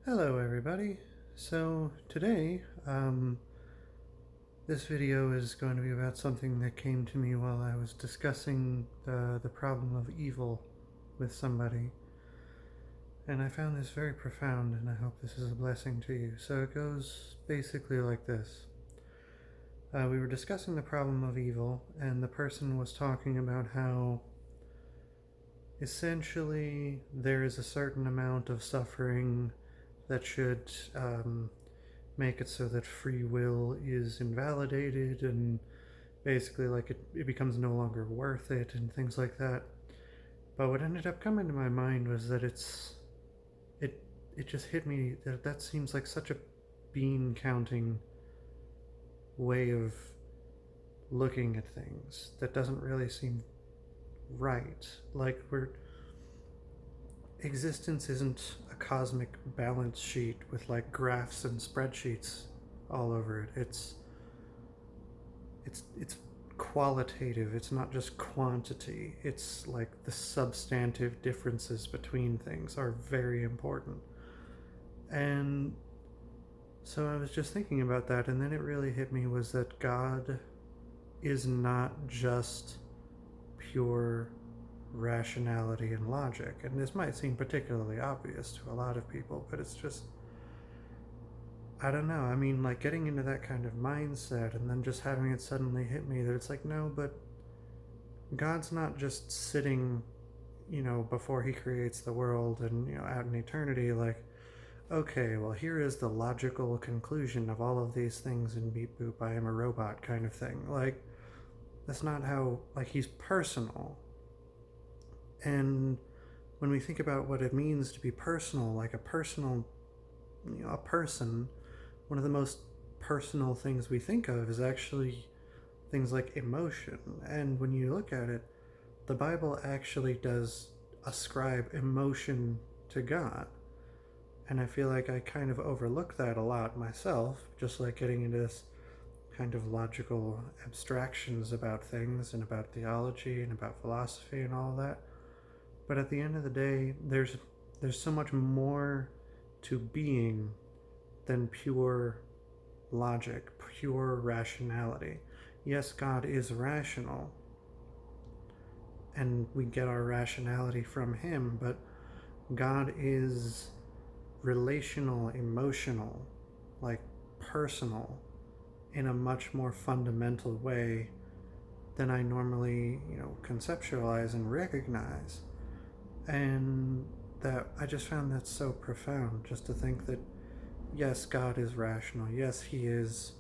Hello everybody. So today, this video is going to be about something that came to me while I was discussing the problem of evil with somebody. And I found this very profound, and I hope this is a blessing to you. So it goes basically like this. We were discussing the problem of evil, and the person was talking about how essentially there is a certain amount of suffering that should make it so that free will is invalidated, and basically like it becomes no longer worth it and things like that. But what ended up coming to my mind was that it it just hit me that seems like such a bean counting way of looking at things that doesn't really seem right. Like existence isn't a cosmic balance sheet with like graphs and spreadsheets all over it. It's qualitative. It's not just quantity. It's like the substantive differences between things are very important. And so I was just thinking about that, and then it really hit me was that God is not just pure rationality and logic. And this might seem particularly obvious to a lot of people, but it's just, I don't know. I mean, like getting into that kind of mindset and then just having it suddenly hit me that it's like, no, but God's not just sitting, before he creates the world and, out in eternity, like, okay, well, here is the logical conclusion of all of these things, and beep boop, I am a robot kind of thing. Like, that's not how, like, he's personal. And when we think about what it means to be personal, like a personal, a person, one of the most personal things we think of is actually things like emotion. And when you look at it, the Bible actually does ascribe emotion to God. And I feel like I kind of overlook that a lot myself, just like getting into this kind of logical abstractions about things and about theology and about philosophy and all that. But at the end of the day, there's so much more to being than pure logic, pure rationality. Yes, God is rational, and we get our rationality from him, but God is relational, emotional, like personal, in a much more fundamental way than I normally, conceptualize and recognize. And that I just found that so profound, just to think that yes, God is rational. Yes, he is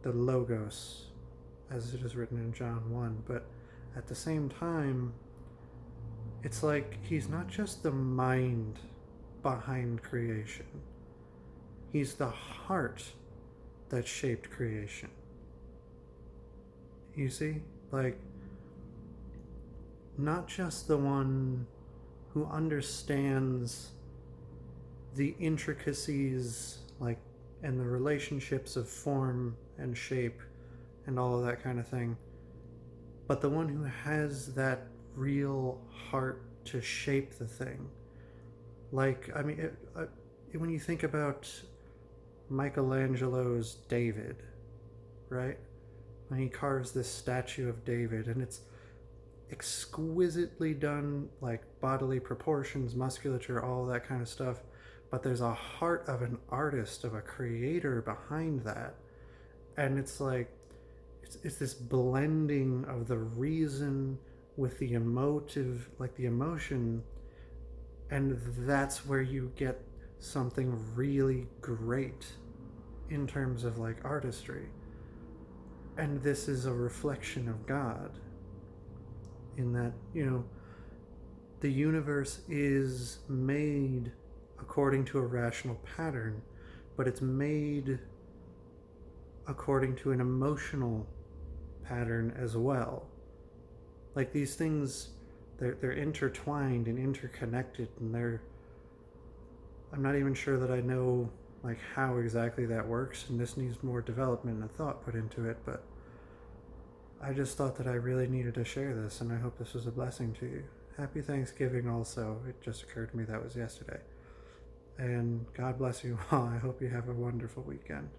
the Logos, as it is written in John 1. But at the same time, it's like he's not just the mind behind creation, he's the heart that shaped creation. You see? Like, not just the one who understands the intricacies, like, and the relationships of form and shape and all of that kind of thing, but the one who has that real heart to shape the thing. Like, I mean, when you think about Michelangelo's David, right? When he carves this statue of David, and it's exquisitely done, like bodily proportions, musculature, all that kind of stuff, but there's a heart of an artist, of a creator behind that. And it's like it's this blending of the reason with the emotive, like the emotion, and that's where you get something really great in terms of like artistry. And this is a reflection of God, in that, the universe is made according to a rational pattern, but it's made according to an emotional pattern as well. Like, these things, they're intertwined and interconnected, and I'm not even sure that I know like how exactly that works, and this needs more development and thought put into it, but I just thought that I really needed to share this, and I hope this was a blessing to you. Happy Thanksgiving also. It just occurred to me that was yesterday. And God bless you all. I hope you have a wonderful weekend.